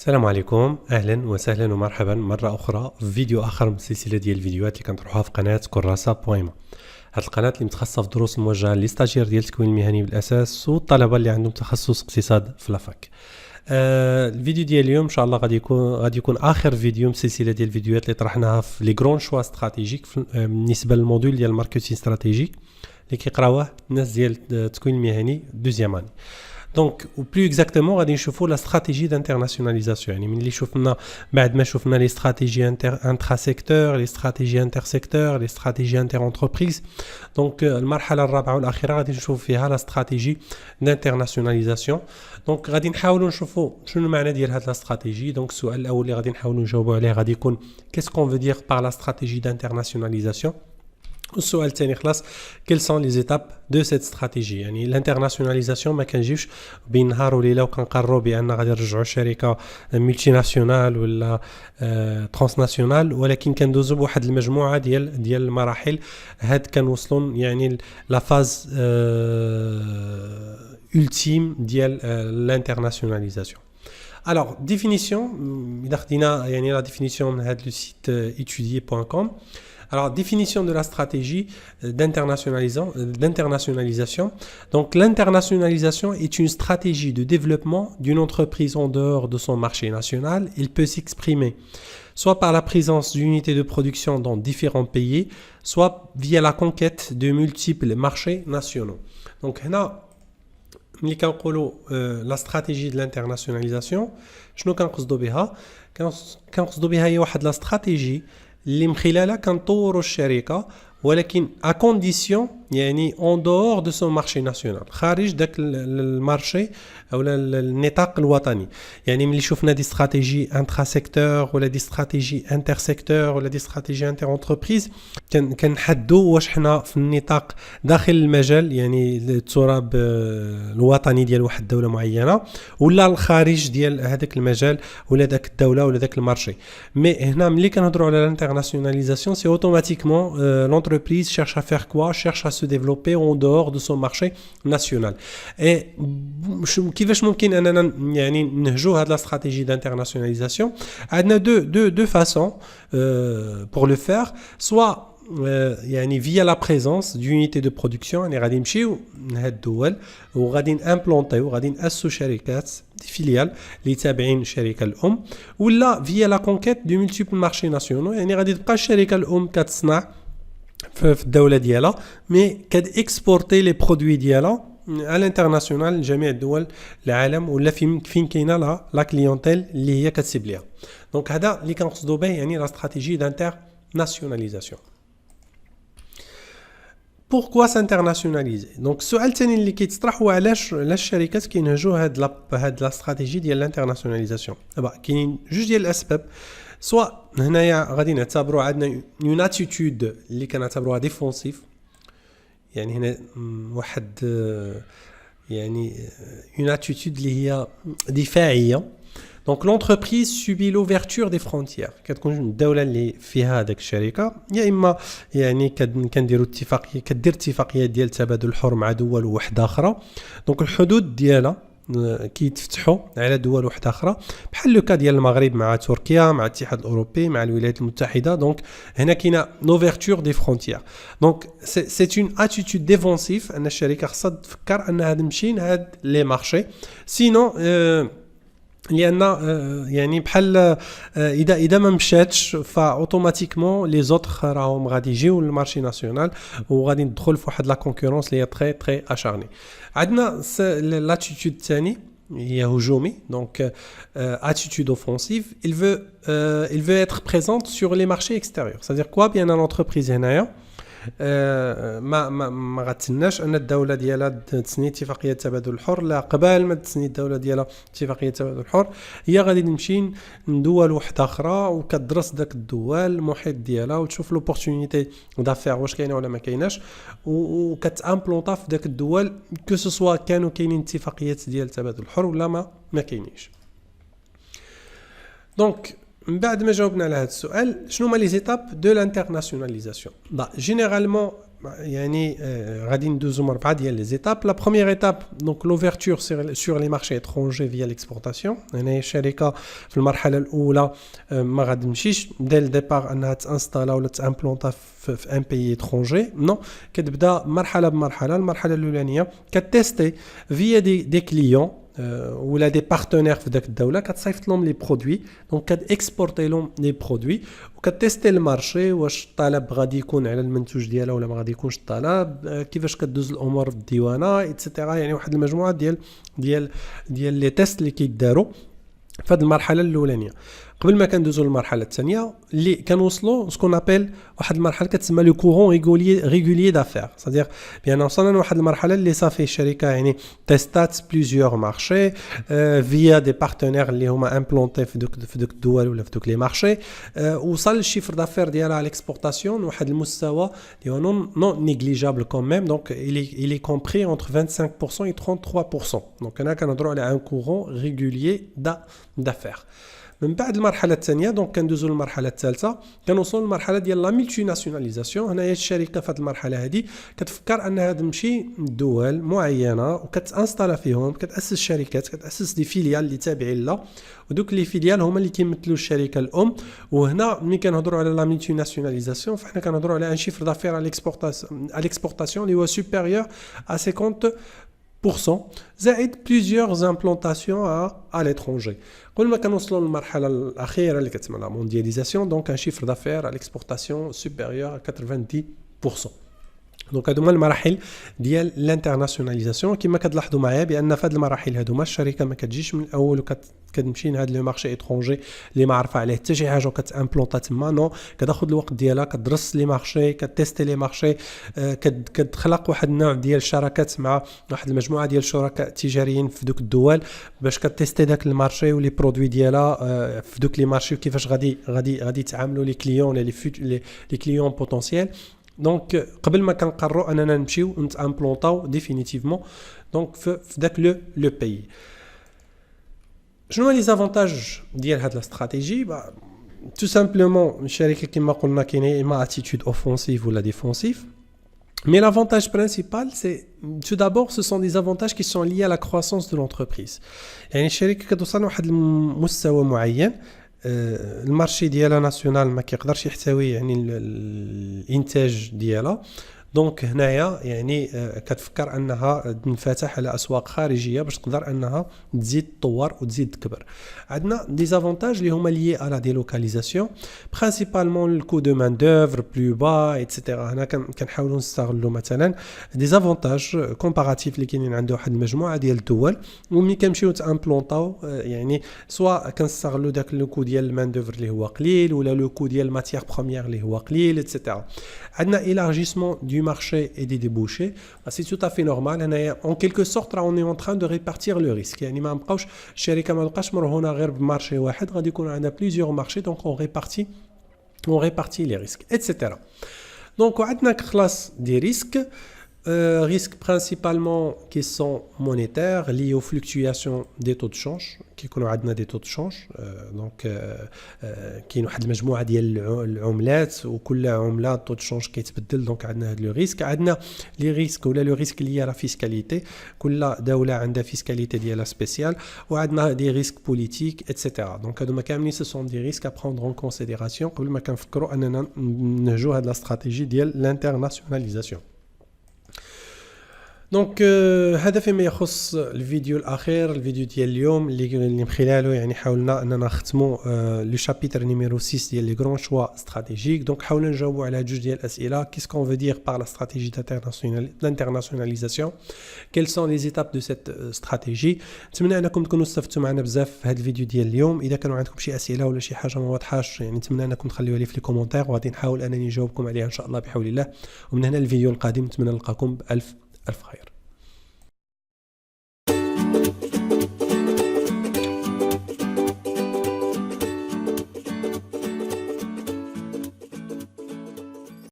السلام عليكم، اهلا وسهلا ومرحبا مره اخرى في فيديو اخر من سلسله ديال الفيديوهات اللي كنطرحوها في قناه كراسه بويما. هاد القناه اللي متخصصه في دروس موجهه للستاجير ديال التكوين المهني بالاساس والطلبه اللي عندهم تخصص اقتصاد في لافاك. الفيديو ديال اليوم ان شاء الله غادي يكون اخر فيديو من سلسله ديال الفيديوهات اللي طرحناها في لي غرون شوا استراتيجيك بالنسبه للموديول ديال الماركتينغ استراتيجيك اللي كيقراوه الناس ديال التكوين المهني دوزيام اني. دونك و بلو اكزاكتومون غادي نشوفوا لا استراتيجي دانترناسيوناليزاسيون، يعني ملي شفنا بعد ما شفنا لي استراتيجي انترا سيكتور، لي استراتيجي انتر سيكتور، لي استراتيجي انتر انتربريز. دونك المرحله الرابعه والاخيره غادي نشوف فيها لا استراتيجي دانترناسيوناليزاسيون. دونك غادي نحاولوا نشوفوا شنو المعنى ديال هاد لا استراتيجي. دونك السؤال الاول اللي غادي نحاولوا نجاوبوا عليه غادي يكون كيسكون فو دير بار لا استراتيجي دانترناسيوناليزاسيون. والسؤال الثاني خلاص quelles sont les étapes de cette stratégie. يعني الانترناسيوناليزاسيون ما كنجيوش بين نهار وليله وكنقرروا بان غادي نرجعوا شركه ملتي ناسيونال ولا ترانسناسيونال، ولكن كندوزوا بواحد المجموعه ديال المراحل هاد كنوصلوا يعني لا فاز ultime ديال الانترناسيوناليزاسيون. Alors définition اذا خدينا يعني لا définition من هاد لو سيت étudier.com. Alors, définition de la stratégie d'internationalisation. Donc, l'internationalisation est une stratégie de développement d'une entreprise en dehors de son marché national. Il peut s'exprimer soit par la présence d'unités de production dans différents pays, soit via la conquête de multiples marchés nationaux. Donc, là, ملي كنقولوا لا استراتيجي د الانترناسيوناليزاسيون شنو كنقصدوا بها؟ كنقصدوا بها هي واحد لا استراتيجي اللي من خلالها كنطوروا الشركه، ولكن ا كونديسيون يعني اون دور دو سون مارشي ناسيونال، خارج داك المارشي او النطاق الوطني. يعني ملي شفنا دي استراتيجي انترا سيكتور ولا دي استراتيجي انتر سيكتور ولا دي استراتيجي انتر انتربريز كنحدوا واش حنا في النطاق داخل المجال يعني التراب الوطني ديال واحد الدوله معينه، ولا الخارج ديال هذاك المجال ولا داك الدوله ولا داك المارشي. مي هنا ملي كنهضروا على الانترناسيوناليزاسيون سي اوتوماتيكمون l'entreprise cherche à faire quoi? Cherche à se développer en dehors de son marché national. Et كيفاش ممكن اننا يعني نهجوا هاد لا استراتيجي d'internationalisation؟ عندنا deux façons pour le faire. Soit يعني via la présence d'unités de production، يعني غادي نمشيو لهاد الدول وغادي نامبلونطيو وغادي ناسسوا شركات دي فيليال اللي تابعين الشركه الام، ولا via la conquête de multiples marchés nationaux، يعني غادي تبقى الشركه الام كتصنع في الدوله ديالها مي كاد اكسبورتي لي برودوي ديالها على الانترناسيونال لجميع الدول العالم ولا فين كاينه لا كليونتيل اللي هي كتسيبليها. دونك هذا اللي كنقصدوا به يعني لا استراتيجي دانترناسيوناليزاسيون. بوركوا سانترناسيوناليزي؟ دونك السؤال الثاني اللي كيتطرح هو علاش الشركات كينهجوا هاد لا استراتيجي ديال الانترناسيوناليزاسيون. دابا كاينين جوج ديال الاسباب. سوا هنايا غادي نعتبروا عندنا اون اتيتود اللي كنعتبروها ديفونسيف، يعني هنا واحد يعني اون اتيتود اللي هي دفاعيه. دونك لونتربريز سوبي لوفيرتور دي فرونتيير، كتكون الدوله اللي فيها هذاك الشركه يا اما يعني كنديروا كدير اتفاقيه ديال تبادل الحر مع دول وحده اخرى. دونك الحدود ديالها كيتفتحوا على دول وحده اخرى بحال لو كا ديال المغرب مع تركيا مع الاتحاد الاوروبي مع الولايات المتحده. دونك هنا كاينه لوفيرتور دي فرونتيير. دونك سي اون اتيتود ديفونسيف ان الشركه خاصها تفكر انها تمشي لهاد لي مارشي، سينو لان يعني بحال اذا ما مشاتش فاوتوماتيكمون لي زوطخ راهم غادي يجيو للمارشي ناسيونال وغادي ندخل في واحد لا كونكورونس اللي هي تري تري اشارني. عندنا لاتيتود الثاني هي هجومي. دونك attitude offensive, il veut être présente sur les marchés extérieurs. C'est-à-dire quoi? Bien l'entreprise هنايا ما غتسناش ان الدوله ديالها تسني اتفاقيه تبادل الحر، لا قبل ما تسني الدوله ديالها اتفاقيه تبادل الحر هي غادي تمشي لدول وحده اخرى وكتدرس داك الدول المحيط ديالها وتشوف لوبورتونيتي دافير واش كاينه ولا ما كايناش وكتامبلونطا في داك الدول كو سوا كانوا كاينين اتفاقيات ديال تبادل الحر ولا ما كاينينش. دونك من بعد ما جاوبنا على هذا السؤال شنو هما لي زيتاب دو لانترناسيوناليزاسيون؟ جينيرالمون يعني غادي ندوزو من 4 ديال les étapes. La première étape donc l'ouverture sur les marchés étrangers via l'exportation. هنا الشركه في المرحله الاولى ما غادمشيش dès le départ انها تانستالا ولا تامبلونطا في ان بيي étranger. non كتبدا مرحله بمرحله. المرحله الاولانيه كتيستي via des clients ولا دي بارتنير في داك الدوله كتصيفط لهم لي برودوي دونك كتاكسبورتي لهم لي برودوي وكتيستي المارشي واش الطلب غادي يكون على المنتوج ديالها ولا ما غادي يكونش الطلب كيفاش كدوز الامور بالديوانه ايتترا يعني واحد المجموعه ديال لي تيست اللي كيداروا في هذه المرحله الاولانيه. قبل ما كندوزو للمرحله الثانيه اللي كنوصلوا سكون ابل واحد المرحله كتسمى لو كورون ريغوليي دافير صدير بان وصلنا لواحد المرحله اللي صافي الشركه يعني تيستات بليزيور مارشي فيا دي بارتنير اللي هما امبلونتي في دوك الدول ولا في دوك لي مارشي وصل الشيفر دافير ديالها على الاكسبورتاسيون واحد المستوى اللي هو نون نيغليجابل كون ميم دونك il est compris entre 25% et 33%. دونك هنا كنهضروا على ان كورون ريغوليي دافير. من بعد المرحله الثانيه دونك كندوزو للمرحله الثالثه كنوصلوا للمرحله ديال لا ملتي ناسيوناليزاسيون. هنايا الشركه في هذه المرحله هذه كتفكر انها تمشي لدول معينه وكتانستالا فيهم كتاسس شركات كتاسس دي فيليال اللي تابعين لها ودوك لي فيليال هما اللي كيمثلوا الشركه الام. وهنا ملي كنهضروا على لا ملتي ناسيوناليزاسيون فاحنا كنهضروا على ان شيفر دافير على الاكسبورتاسيون اللي هو سوبيريور ا 50% زائد plusieurs implantations à l'étranger. قبل ما كنوصلوا للمرحله الاخيره اللي كتسمى لا موندياليزاسيون دونك ان شيفر دافير على الاكسبورتاسيون سوبيريور ا 90%. دونك هادو هما المراحل ديال الانترناسيوناليزاسيون. كما كتلاحظوا معايا بان في هاد المراحل هادو الشركه ما كتجيش من الاول كتمشي لهاد لو مارشي ايترونجي اللي ما عارفه عليه حتى شي حاجه وكتامبلونطا تما. نو كتاخذ الوقت ديالها كتدرس لي مارشي كتيستي لي مارشي كتخلق واحد النوع ديال الشراكات مع واحد المجموعه ديال الشركاء التجاريين في دوك الدول باش كتيستي داك المارشي ولي برودوي ديالها في دوك لي مارشي وكيفاش غادي يتعاملوا لي كليون لي كليون بوتونسييل. دونك قبل ما كنقرروا اننا نمشيو نتامبلونطاو ديفينيتيفمون دونك في داك لو بيي. شنو لي زافونتاج ديال هاد لا استراتيجي؟ تو سامبلومون الشركه كما قلنا كاينه اما اتيتود اوفونسيف ولا ديفونسيف. Mais l'avantage principal, c'est tout d'abord, ce sont des avantages qui sont liés à la croissance de l'entreprise. يعني الشركه كتوصل لواحد المستوى معين المارشي ديالها ناسيونال ما كيقدرش يحتوي يعني الانتاج ديالها. دونك هنايا يعني كتفكر انها تنفتح على اسواق خارجيه باش تقدر انها تزيد تطور وتزيد تكبر. عندنا دي زافونتاج اللي هما ليي على ديلوكاليزاسيون برينسيبالمون الكو دو مان دوفر بلو با ايتترا. هنا كنحاولوا نستغلوا مثلا دي زافونتاج كومباراتيف اللي كاينين عند واحد المجموعه ديال الدول وملي كنمشيو تامبلونطاو يعني سواء كنستغلوا داك لو كو ديال المان دوفر اللي هو قليل ولا لو كو ديال الماتيير بروميير اللي هو قليل ايتترا. عندنا élargissement du marché et des débouchés. C'est tout à fait normal. En quelque sorte, on est en train de répartir le risque. يعني ما بقاوش الشركه ما بقاش مرهونه غير بمارشي واحد غادي يكون عندنا plusieurs marchés donc on répartit les risques etc. Donc عندنا خلاص دي ريسك risques principalement qui sont monétaires liés aux fluctuations des taux de change كيكونوا عندنا دي taux de change donc كاين واحد المجموعه ديال العملات وكل عمله التو دو شونج كيتبدل دونك عندنا هذا لو ريسك. عندنا لي ريسك ولا لو ريسك اللي هي لا فيسكاليتي كل دوله عندها فيسكاليتي ديالها سبيسيال وعندنا دي ريسك بوليتيك ايتترا. دونك هادو ما كاملين سو سون دي ريسك ا بروندر اون كونسيديراسيون قبل ما كنفكروا اننا نهجوا هاد لا استراتيجي ديال الانترناسيوناليزاسيون. دونك هذا فيما يخص الفيديو الاخير الفيديو ديال اليوم اللي من خلاله يعني حاولنا اننا نختموا لو شابيتر نيميرو 6 ديال لي غران شوا استراتيجيك. دونك حاولنا نجاوبوا على جوج ديال الاسئله. كيس كون فو دير بار لا استراتيجي دانترناسيوناليزاسيون كيل سون لي زيتاب دو سيت استراتيجي. نتمنى انكم تكونوا استفدتوا معنا بزاف في هذا الفيديو ديال اليوم. اذا كانوا عندكم شي اسئله ولا شي حاجه ما واضحاش يعني نتمنى انكم تخليوها لي في لي كومونتير وغادي نحاول انني نجاوبكم عليها ان شاء الله بحول الله. ومن هنا الفيديو القادم نتمنى نلقاكم بالف خير.